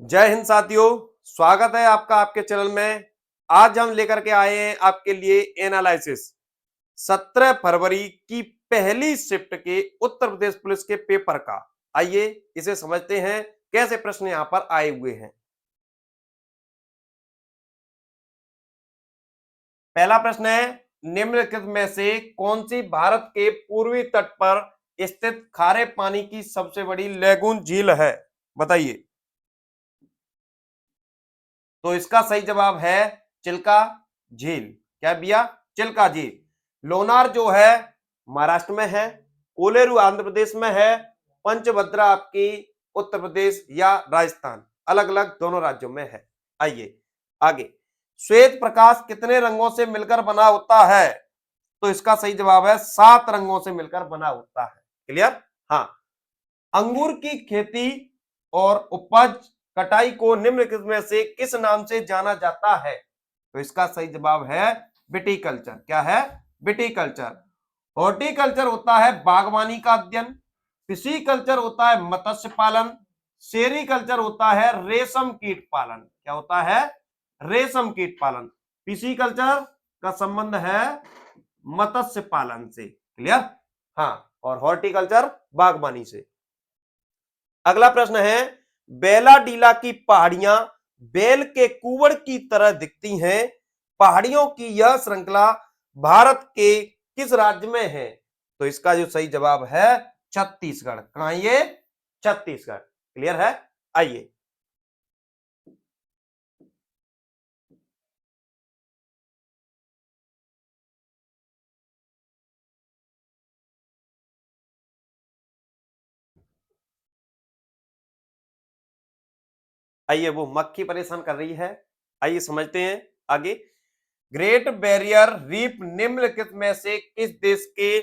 जय हिंद साथियों, स्वागत है आपका आपके चैनल में। आज हम लेकर के आए हैं आपके लिए एनालिसिस 17 फरवरी की पहली शिफ्ट के उत्तर प्रदेश पुलिस के पेपर का। आइए इसे समझते हैं कैसे प्रश्न यहां पर आए हुए हैं। पहला प्रश्न है, निम्नलिखित में से कौन सी भारत के पूर्वी तट पर स्थित खारे पानी की सबसे बड़ी लैगून झील है, बताइए। तो इसका सही जवाब है चिल्का झील। क्या भैया? चिल्का झील। लोनार जो है महाराष्ट्र में है, कोलेरू आंध्र प्रदेश में है, पंचभद्रा आपकी उत्तर प्रदेश या राजस्थान, अलग अलग दोनों राज्यों में है। आइए आगे, श्वेत प्रकाश कितने रंगों से मिलकर बना होता है? तो इसका सही जवाब है 7 रंगों से मिलकर बना होता है। क्लियर? हाँ। अंगूर की खेती और उपज कटाई को निम्नलिखित में से किस नाम से जाना जाता है? तो इसका सही जवाब है विटीकल्चर। क्या है? विटीकल्चर। हॉर्टिकल्चर होता है बागवानी का अध्ययन, फिशिकल्चर होता है मत्स्य पालन, सेरीकल्चर होता है रेशम कीट पालन। क्या होता है? रेशम कीट पालन। फिशिकल्चर का संबंध है मत्स्य पालन से। क्लियर? हाँ। और हॉर्टिकल्चर बागवानी से। अगला प्रश्न है, बेलाडीला की पहाड़ियां बेल के कुवड़ की तरह दिखती हैं। पहाड़ियों की यह श्रृंखला भारत के किस राज्य में है? तो इसका जो सही जवाब है छत्तीसगढ़। कहां ये? छत्तीसगढ़। क्लियर है? आइए आइए, वो मक्खी परेशान कर रही है। आइए समझते हैं आगे। ग्रेट बैरियर रीफ निम्नलिखित में से किस देश के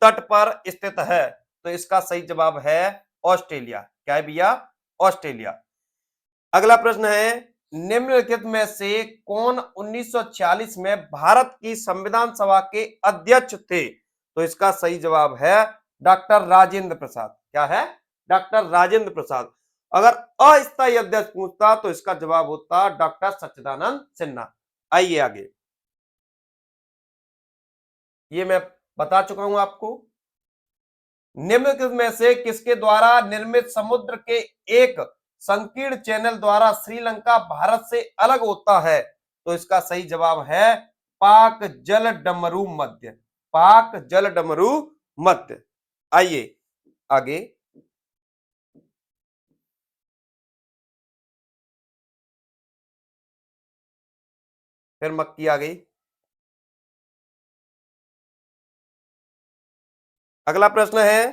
तट पर स्थित है? तो इसका सही जवाब है ऑस्ट्रेलिया। क्या है भैया? ऑस्ट्रेलिया। अगला प्रश्न है, निम्नलिखित में से कौन 1946 में भारत की संविधान सभा के अध्यक्ष थे? तो इसका सही जवाब है डॉक्टर राजेंद्र प्रसाद। क्या है? डॉक्टर राजेंद्र प्रसाद। अगर अस्थायी अध्यक्ष पूछता तो इसका जवाब होता डॉक्टर सच्चिदानंद सिन्हा। आइए आगे, ये मैं बता चुका हूं आपको। निम्नलिखित में से किसके द्वारा निर्मित समुद्र के एक संकीर्ण चैनल द्वारा श्रीलंका भारत से अलग होता है? तो इसका सही जवाब है पाक जल डमरू मध्य। पाक जल डमरू मध्य। आइए आगे, फिर मक्की आ गई। अगला प्रश्न है,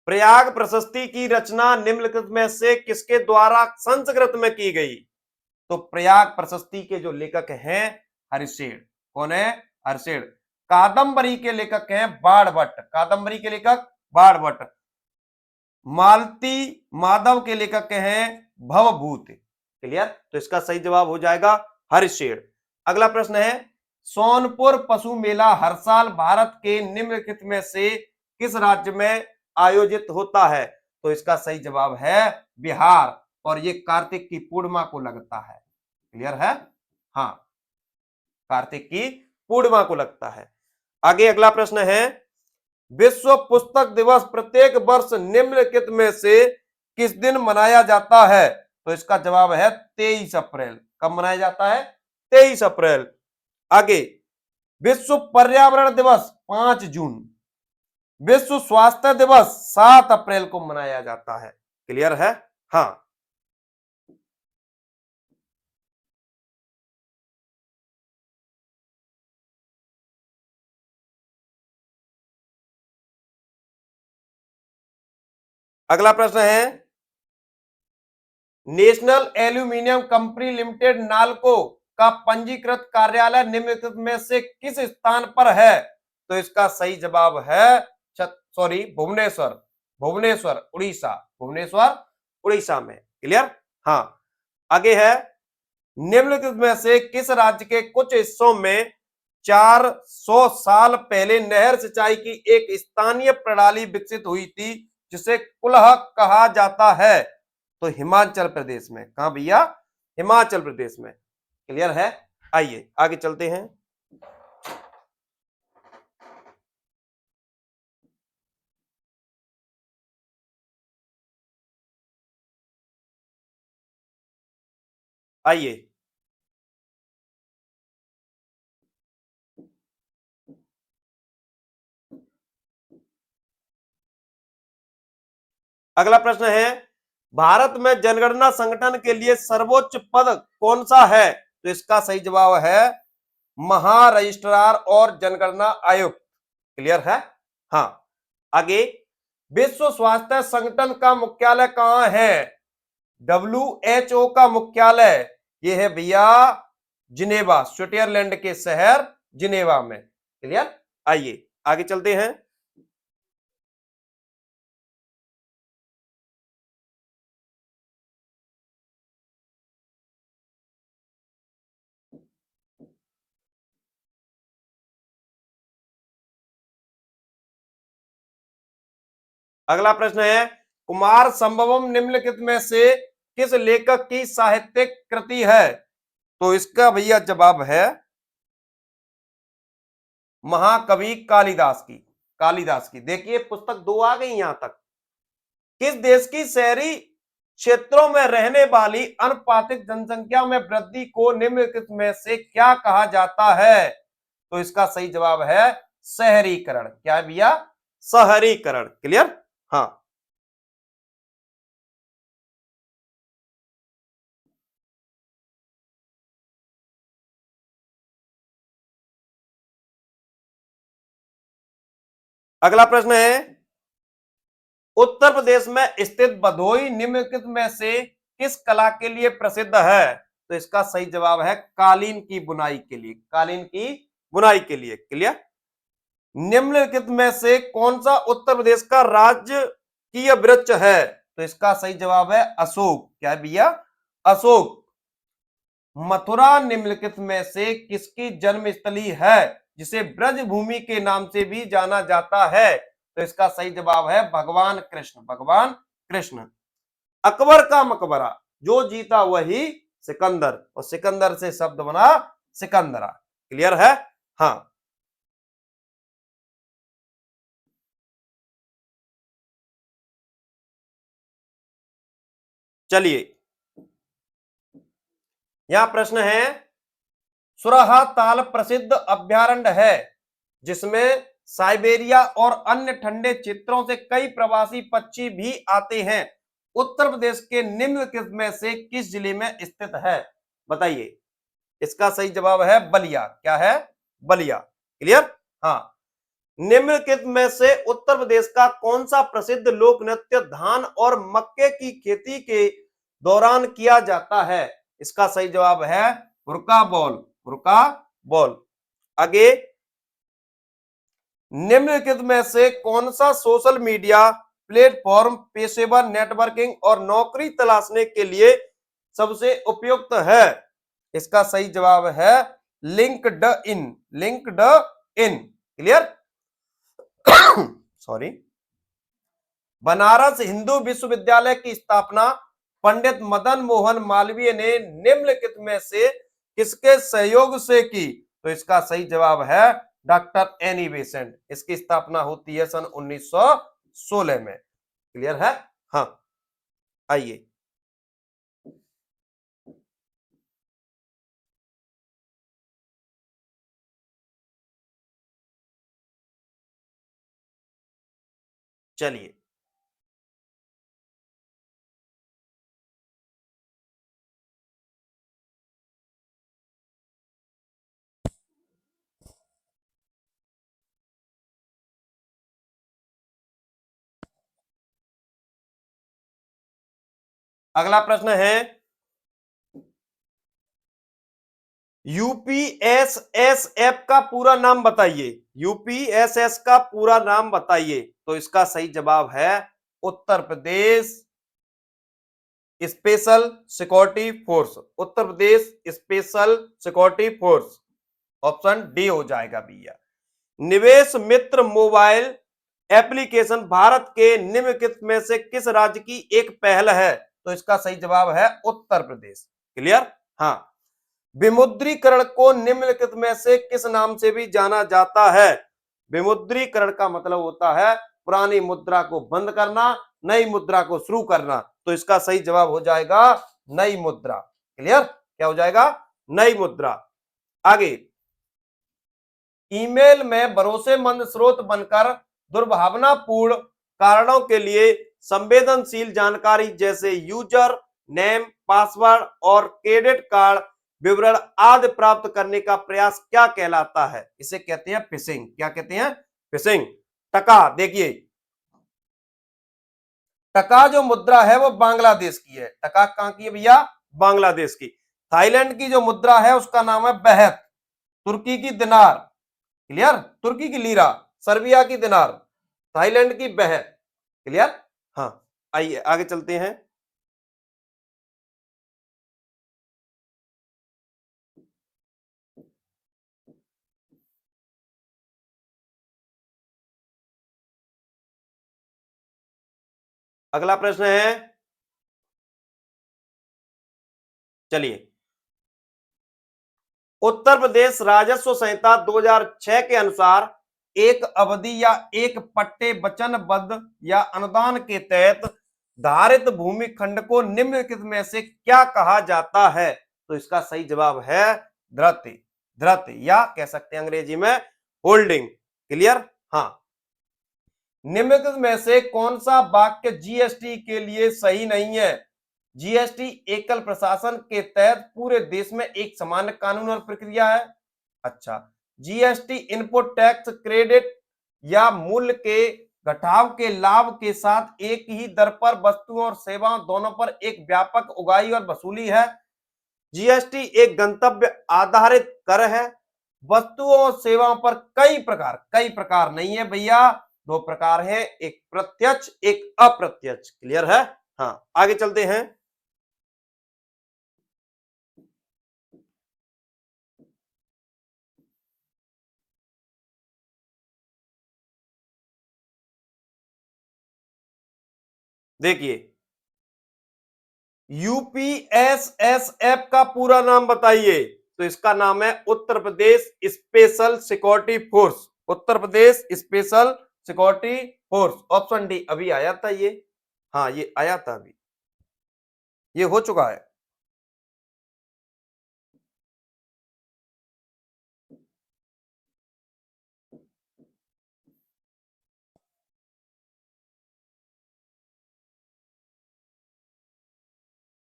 प्रयाग प्रशस्ति की रचना निम्नलिखित में से किसके द्वारा संस्कृत में की गई? तो प्रयाग प्रशस्ति के जो लेखक हैं हरिशेन। कौन है? हरिशेन। कादंबरी के लेखक हैं बाणभट्ट। कादंबरी के लेखक बाणभट्ट। मालती माधव के लेखक हैं भवभूत। क्लियर? तो इसका सही जवाब हो जाएगा हरिशेन। अगला प्रश्न है, सोनपुर पशु मेला हर साल भारत के निम्नलिखित में से किस राज्य में आयोजित होता है? तो इसका सही जवाब है बिहार, और ये कार्तिक की पूर्णिमा को लगता है। क्लियर है? हाँ, कार्तिक की पूर्णिमा को लगता है। आगे अगला प्रश्न है, विश्व पुस्तक दिवस प्रत्येक वर्ष निम्नलिखित में से किस दिन मनाया जाता है? तो इसका जवाब है 23 अप्रैल। कब मनाया जाता है? 23 अप्रैल। आगे, विश्व पर्यावरण दिवस 5 जून। विश्व स्वास्थ्य दिवस 7 अप्रैल को मनाया जाता है। क्लियर है? हाँ। अगला प्रश्न है, national aluminium company limited NALCO का पंजीकृत कार्यालय निम्नलिखित में से किस स्थान पर है? तो इसका सही जवाब है भुवनेश्वर। भुवनेश्वर उड़ीसा। भुवनेश्वर उड़ीसा में। क्लियर? हाँ। आगे है, निम्नलिखित में से किस राज्य के कुछ हिस्सों में 400 साल पहले नहर सिंचाई की एक स्थानीय प्रणाली विकसित हुई थी जिसे कुल्ह कहा जाता है? तो हिमाचल प्रदेश में। कहां भैया? हिमाचल प्रदेश में। क्लियर है? आइए आगे चलते हैं। आइए अगला प्रश्न है, भारत में जनगणना संगठन के लिए सर्वोच्च पद कौन सा है? तो इसका सही जवाब है महारजिस्ट्रार और जनगणना आयुक्त। क्लियर है? हाँ। आगे, विश्व स्वास्थ्य संगठन का मुख्यालय कहां है? WHO का मुख्यालय यह है भैया जिनेवा, स्विट्जरलैंड के शहर जिनेवा में। क्लियर? आइए आगे चलते हैं। अगला प्रश्न है, कुमार संभवम निम्नलिखित में से किस लेखक की साहित्यिक कृति है? तो इसका भैया जवाब है महाकवि कालिदास की। कालिदास की। देखिए पुस्तक 2 आ गई यहां तक। किस देश की शहरी क्षेत्रों में रहने वाली अनुपातिक जनसंख्या में वृद्धि को निम्नलिखित में से क्या कहा जाता है? तो इसका सही जवाब है शहरीकरण। क्या है भैया? शहरीकरण। क्लियर? हाँ। अगला प्रश्न है, उत्तर प्रदेश में स्थित भदोही निम्नलिखित में से किस कला के लिए प्रसिद्ध है? तो इसका सही जवाब है कालीन की बुनाई के लिए। कालीन की बुनाई के लिए। क्लियर? निम्नलिखित में से कौन सा उत्तर प्रदेश का राजकीय वृक्ष है? तो इसका सही जवाब है अशोक। क्या है भैया? अशोक। मथुरा निम्नलिखित में से किसकी जन्मस्थली है जिसे ब्रज भूमि के नाम से भी जाना जाता है? तो इसका सही जवाब है भगवान कृष्ण। भगवान कृष्ण। अकबर का मकबरा, जो जीता वही सिकंदर, और सिकंदर से शब्द बना सिकंदरा। क्लियर है? हाँ। चलिए यहां प्रश्न है, सुराहा ताल प्रसिद्ध अभ्यारण्य है जिसमें साइबेरिया और अन्य ठंडे क्षेत्रों से कई प्रवासी पक्षी भी आते हैं। उत्तर प्रदेश के निम्नलिखित में से किस जिले में स्थित है? बताइए। इसका सही जवाब है बलिया। क्या है? बलिया। क्लियर? हाँ। निम्नलिखित में से उत्तर प्रदेश का कौन सा प्रसिद्ध लोक नृत्य धान और मक्के की खेती के दौरान किया जाता है? इसका सही जवाब है हुरका बॉल। हुरका बॉल। आगे, निम्नलिखित में से कौन सा सोशल मीडिया प्लेटफॉर्म पेशेवर नेटवर्किंग और नौकरी तलाशने के लिए सबसे उपयुक्त है? इसका सही जवाब है LinkedIn. LinkedIn. Clear? Sorry. Banaras Hindu विश्वविद्यालय की स्थापना पंडित मदन मोहन मालवीय ने निम्नलिखित में से किसके सहयोग से की? तो इसका सही जवाब है डॉक्टर एनी बेसेंट। इसकी स्थापना होती है सन 1916 में। क्लियर है? हाँ। आइए चलिए अगला प्रश्न है, यूपीएसएसएफ का पूरा नाम बताइए। यूपीएसएस का पूरा नाम बताइए। तो इसका सही जवाब है Uttar Pradesh special security force. Uttar Pradesh special security force. Option D हो जाएगा भैया। निवेश मित्र मोबाइल एप्लीकेशन भारत के निम्नलिखित में से किस राज्य की एक पहल है? तो इसका सही जवाब है उत्तर प्रदेश। क्लियर? हाँ। विमुद्रीकरण को निम्नलिखित में से किस नाम से भी जाना जाता है? विमुद्रीकरण का मतलब होता है पुरानी मुद्रा को बंद करना, नई मुद्रा को शुरू करना, तो इसका सही जवाब हो जाएगा नई मुद्रा। क्लियर? क्या हो जाएगा? नई मुद्रा। आगे, ईमेल में भरोसेमंद स्रोत बनकर दुर्भावनापूर्ण कारणों के लिए संवेदनशील जानकारी जैसे यूजर नेम, पासवर्ड और क्रेडिट कार्ड विवरण आदि प्राप्त करने का प्रयास क्या कहलाता है? इसे कहते हैं फिशिंग। क्या कहते हैं? फिशिंग। टका, देखिए टका जो मुद्रा है वो बांग्लादेश की है। टका कहां की है भैया? बांग्लादेश की। थाईलैंड की जो मुद्रा है उसका नाम है बेहत। तुर्की की दिनार, क्लियर? तुर्की की लीरा, सर्बिया की दिनार, थाईलैंड की बेहत। क्लियर? हाँ, आइए आगे चलते हैं। अगला प्रश्न है, चलिए, उत्तर प्रदेश राजस्व संहिता 2006 के अनुसार एक अवधि या एक पट्टे वचनबद्ध या अनुदान के तहत धारित भूमि खंड को निम्नलिखित में से क्या कहा जाता है? तो इसका सही जवाब है धृति। धृति या कह सकते हैं अंग्रेजी में होल्डिंग। क्लियर? हाँ। निम्नलिखित में से कौन सा वाक्य जीएसटी के लिए सही नहीं है? जीएसटी एकल प्रशासन के तहत पूरे देश में एक सामान्य कानून और प्रक्रिया है। अच्छा, जीएसटी इनपुट टैक्स क्रेडिट या मूल्य के घटाव के लाभ के साथ एक ही दर पर वस्तुओं और सेवाओं दोनों पर एक व्यापक उगाही और वसूली है। जीएसटी एक गंतव्य आधारित कर है। वस्तुओं और सेवाओं पर कई प्रकार नहीं है भैया, दो प्रकार है, एक प्रत्यक्ष एक अप्रत्यक्ष। क्लियर है? हाँ, आगे चलते हैं। देखिए, यूपीएसएसएफ का पूरा नाम बताइए। तो इसका नाम है Uttar Pradesh special security force. Uttar Pradesh special security force. Option D अभी आया था ये। हाँ, ये आया था अभी, ये हो चुका है।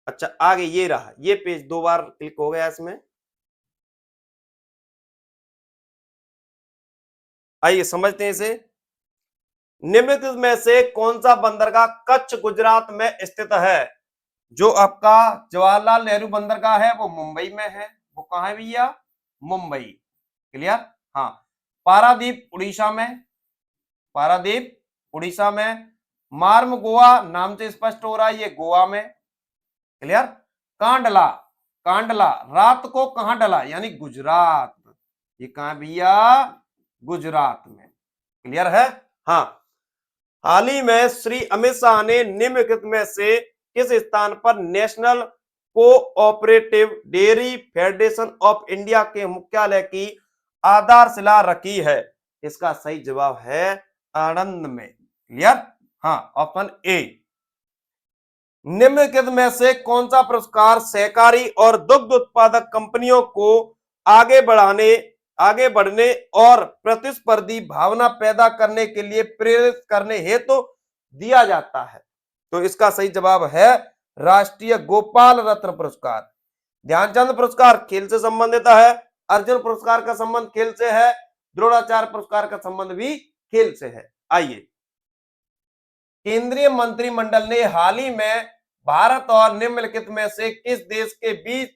अच्छा, आगे ये रहा, ये पेज दो बार क्लिक हो गया इसमें। आइए समझते हैं इसे। निम्नलिखित में से कौन सा बंदरगाह कच्छ गुजरात में स्थित है? जो आपका जवाहरलाल नेहरू बंदरगाह है वो मुंबई में है। वो कहां है भैया? मुंबई। क्लियर? हाँ। पारादीप उड़ीसा में, पारादीप उड़ीसा में। मार्म गोवा नाम से स्पष्ट हो रहा है, ये गोवा में। क्लियर? कांडला, कांडला रात को कहां डला? यानी गुजरात। ये कहां भैया? गुजरात में। क्लियर है? हाँ। हाल ही में श्री अमित शाह ने निम्नलिखित में से किस स्थान पर national cooperative dairy federation of India के मुख्यालय की आधारशिला रखी है? इसका सही जवाब है आणंद में। क्लियर? हाँ, ऑप्शन ए। निम्नलिखित में से कौन सा पुरस्कार सहकारी और दुग्ध उत्पादक कंपनियों को आगे बढ़ने और प्रतिस्पर्धी भावना पैदा करने के लिए प्रेरित करने हेतु तो दिया जाता है? तो इसका सही जवाब है राष्ट्रीय गोपाल रत्न पुरस्कार। ध्यानचंद पुरस्कार खेल से संबंधित है, अर्जुन पुरस्कार का संबंध खेल से है, द्रोणाचार्य पुरस्कार का संबंध भी खेल से है। आइए, केंद्रीय मंत्रिमंडल ने हाल ही में भारत और निम्नलिखित में से किस देश के बीच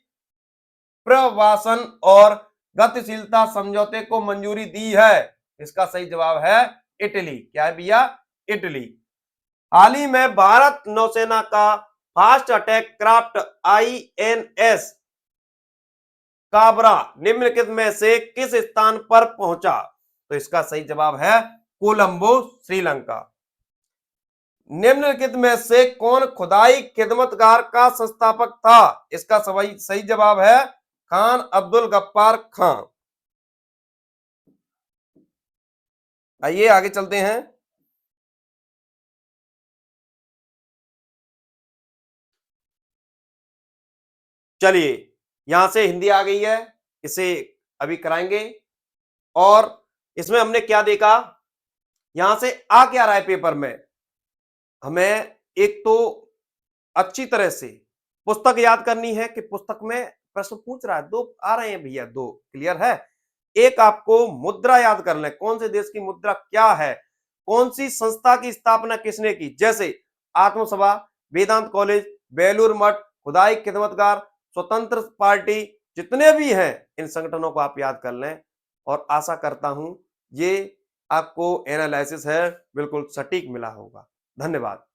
प्रवासन और गतिशीलता समझौते को मंजूरी दी है? इसका सही जवाब है इटली। क्या है भैया? इटली। हाल ही में भारत नौसेना का fast attack craft INS Kabra निम्नलिखित में से किस स्थान पर पहुंचा? तो इसका सही जवाब है कोलंबो, श्रीलंका। निम्नलिखित में से कौन खुदाई खिदमतगार का संस्थापक था? इसका सही सही जवाब है खान अब्दुल गफ्फार खां। आइए आगे चलते हैं। चलिए, यहां से हिंदी आ गई है, इसे अभी कराएंगे। और इसमें हमने क्या देखा, यहां से आ क्या रहा है पेपर में, हमें एक तो अच्छी तरह से पुस्तक याद करनी है कि पुस्तक में प्रश्न पूछ रहा है। दो आ रहे हैं भैया, दो क्लियर है। एक आपको मुद्रा याद कर लें, कौन से देश की मुद्रा क्या है, कौन सी संस्था की स्थापना किसने की, जैसे आत्मसभा, वेदांत कॉलेज, बेलूर मठ, खुदाई खिदमतगार, स्वतंत्र पार्टी, जितने भी हैं इन संगठनों को आप याद कर लें। और आशा करता हूं ये आपको एनालिसिस है बिल्कुल सटीक मिला होगा। धन्यवाद।